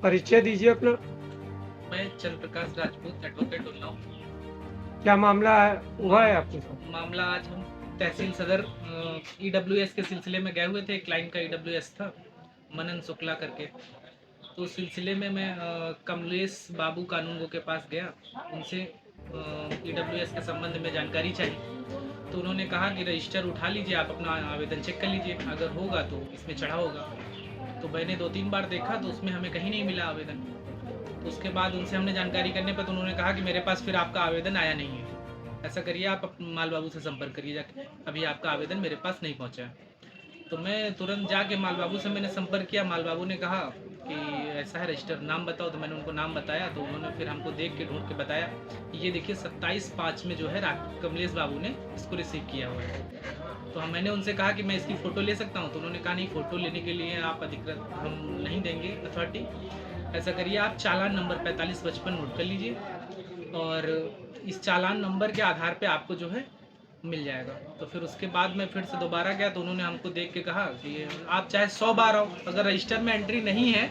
परिचय दीजिए अपना। मैं चंद्र प्रकाश राजपूत एडवोकेट उन्नाव। क्या मामला हुआ है आपके साथ? मामला आज हम तहसील सदर ईडब्ल्यूएस के सिलसिले में गए हुए थे। क्लाइंट का ईडब्ल्यूएस था, मनन शुक्ला करके। तो उस सिलसिले में मैं कमलेश बाबू कानूनगो के पास गया। उनसे ईडब्ल्यूएस के संबंध में जानकारी चाहिए। तो उन्होंने कहा कि रजिस्टर उठा लीजिए, आप अपना आवेदन चेक कर लीजिए, अगर होगा तो इसमें चढ़ा होगा। तो मैंने 2-3 बार देखा तो उसमें हमें कहीं नहीं मिला आवेदन। तो उसके बाद उनसे हमने जानकारी करने पर तो उन्होंने कहा कि मेरे पास फिर आपका आवेदन आया नहीं है, ऐसा करिए आप माल बाबू से संपर्क करिए जाके, अभी आपका आवेदन मेरे पास नहीं पहुंचा है। तो मैं तुरंत जाके माल बाबू से मैंने संपर्क किया। माल बाबू ने कहा कि ऐसा है, रजिस्टर नाम बताओ। तो मैंने उनको नाम बताया तो उन्होंने फिर हमको देख के ढूंढ के बताया कि ये देखिए 27/5 में जो है कमलेश बाबू ने इसको रिसीव किया हुआ है। तो मैंने उनसे कहा कि मैं इसकी फ़ोटो ले सकता हूँ। तो उन्होंने कहा नहीं, फ़ोटो लेने के लिए आप अधिकृत हम नहीं देंगे अथॉरिटी। ऐसा करिए, आप चालान नंबर 4555 नोट कर लीजिए और इस चालान नंबर के आधार पे आपको जो है मिल जाएगा। तो फिर उसके बाद मैं फिर से दोबारा गया तो उन्होंने हमको देख के कहा कि आप चाहे 100 बार आओ, अगर रजिस्टर में एंट्री नहीं है,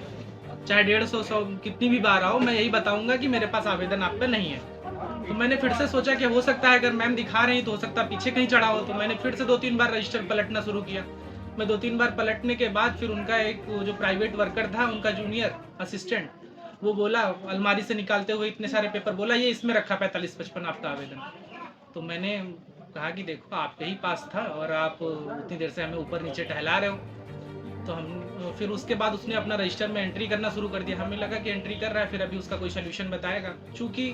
चाहे 150 100 कितनी भी बार आओ, मैं यही बताऊंगा कि मेरे पास आवेदन आपका नहीं है। तो मैंने फिर से सोचा कि हो सकता है अगर मैम दिखा रही तो हो सकता है पीछे कहीं चढ़ा हो। तो मैंने फिर से 2-3 बार रजिस्टर पलटना शुरू किया। मैं 2-3 बार पलटने के बाद फिर उनका एक जो प्राइवेट वर्कर था, उनका जूनियर असिस्टेंट, वो बोला अलमारी से निकालते हुए इतने सारे पेपर, बोला ये इसमें रखा 4555 आपका आवेदन। तो मैंने कहा कि देखो आपके ही पास था और आप उतनी देर से हमें ऊपर नीचे टहला रहे हो। तो हम फिर उसके बाद उसने अपना रजिस्टर में एंट्री करना शुरू कर दिया। हमें लगा कि एंट्री कर रहा है, फिर अभी उसका कोई सोल्यूशन बताएगा। चूँकि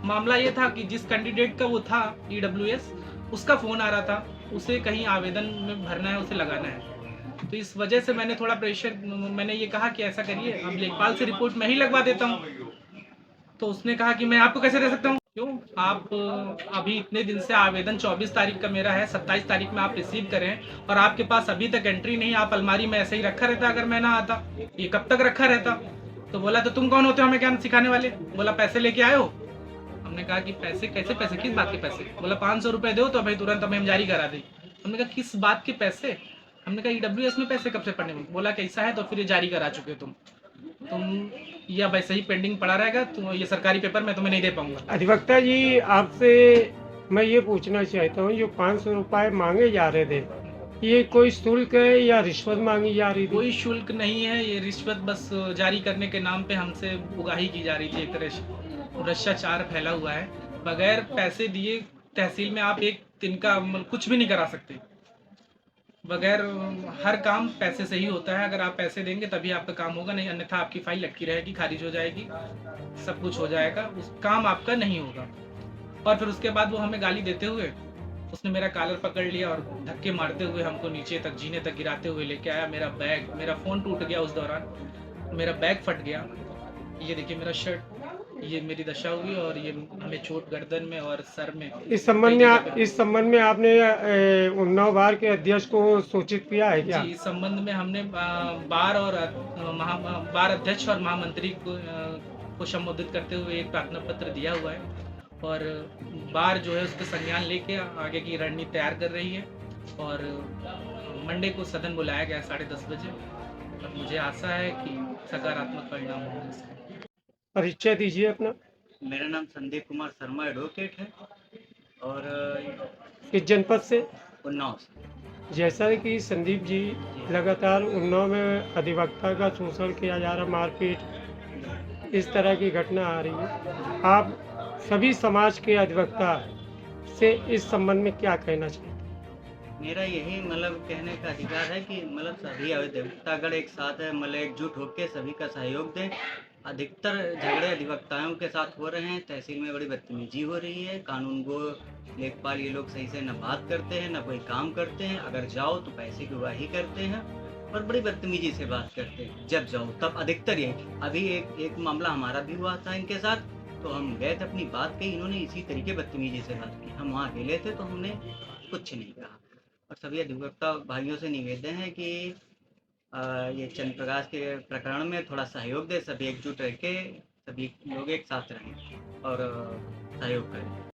मामला ये था कि जिस कैंडिडेट का वो था ईडब्ल्यूएस, उसका फ़ोन आ रहा था, उसे कहीं आवेदन में भरना है, उसे लगाना है। तो इस वजह से मैंने थोड़ा प्रेशर, मैंने ये कहा कि ऐसा करिए, अब लेखपाल से रिपोर्ट मैं ही लगवा देता हूँ। तो उसने कहा कि मैं आपको कैसे दे सकता हूँ, क्यों आप अभी इतने दिन से आवेदन 24 तारीख का मेरा है, 27 तारीख में आप रिसीव करें और आपके पास अभी तक एंट्री नहीं, आप अलमारी में ऐसे ही रखा रहता अगर मैं ना आता, ये कब तक रखा रहता। तो बोला तो तुम कौन होते हो हमें क्या सिखाने वाले। बोला पैसे लेके आए हो। हमने कहा कि पैसे कैसे, पैसे किस बात के पैसे। बोला 500 रुपये दो तो भाई तुरंत हमें हम जारी करा दें। हमने कहा किस बात के पैसे। हमने कहा ईडब्ल्यूएस में पैसे कब से पड़ने में। बोला कैसा है, तो फिर ये जारी करा चुके तुम या वैसे ही पेंडिंग पड़ा रहेगा, तो ये सरकारी पेपर मैं तुम्हें नहीं दे पाऊंगा। अधिवक्ता जी, आपसे मैं ये पूछना चाहता हूँ, जो 500 रुपये मांगे जा रहे थे, ये कोई शुल्क है या रिश्वत मांगी जा रही थी? कोई शुल्क नहीं है, ये रिश्वत बस जारी करने के नाम पे हमसे उगाही की जा रही थी। एक तरह से भ्रष्टाचार फैला हुआ है। बगैर पैसे दिए तहसील में आप एक दिन का कुछ भी नहीं करा सकते। बगैर हर काम पैसे से ही होता है। अगर आप पैसे देंगे तभी आपका काम होगा, नहीं अन्यथा आपकी फाइल लटकी रहेगी, खारिज हो जाएगी, सब कुछ हो जाएगा, उस काम आपका नहीं होगा। और फिर उसके बाद वो हमें गाली देते हुए उसने मेरा कॉलर पकड़ लिया और धक्के मारते हुए हमको नीचे तक, जीने तक गिराते हुए लेके आया। मेरा बैग, मेरा फ़ोन टूट गया उस दौरान, मेरा बैग फट गया। ये देखिए मेरा शर्ट, ये मेरी दशा हुई और ये हमें चोट गर्दन में और सर में कई जगह पे। इस संबंध में आपने उन्नाव बार के अध्यक्ष को सूचित किया है जी, क्या? इस संबंध में हमने बार और बार अध्यक्ष और महामंत्री को संबोधित करते हुए एक प्रार्थना पत्र दिया हुआ है और बार जो है उसका संज्ञान लेके आगे की रणनीति तैयार कर रही है। और मंडे को सदन बुलाया गया 10:30 बजे और मुझे आशा है कि सकारात्मक परिणाम होंगे इसके। परिचय दीजिए अपना। मेरा नाम संदीप कुमार शर्मा एडवोकेट है और किस जनपद से? उन्नाव से। जैसा कि संदीप जी, लगातार उन्नाव में अधिवक्ता का शोषण किया जा रहा, मारपीट, इस तरह की घटना आ रही है, आप सभी समाज के अधिवक्ता से इस संबंध में क्या कहना चाहते हैं? मेरा यही कहने का अधिकार है कि सभी अधिवक्ता अगर एक साथ है, एकजुट होकर सभी का सहयोग दें। अधिकतर झगड़े अधिवक्ताओं के साथ हो रहे हैं, तहसील में बड़ी बदतमीजी हो रही है, कानून गो लेखपाल ये लोग सही से न बात करते हैं न कोई काम करते हैं। अगर जाओ तो पैसे की उगाही करते हैं और बड़ी बदतमीजी से बात करते हैं। जब जाओ तब अधिकतर यही। अभी एक मामला हमारा भी हुआ था इनके साथ, तो हम गए थे, अपनी बात कही, इन्होंने इसी तरीके बदतमीजी से बात की। हम वहाँ अकेले थे तो हमने कुछ नहीं कहा। और सभी अधिवक्ता भाइयों से निवेदन है कि ये चंद्र प्रकाश के प्रकरण में थोड़ा सहयोग दे, सभी एकजुट रह के सभी लोग एक साथ रहें और सहयोग करें।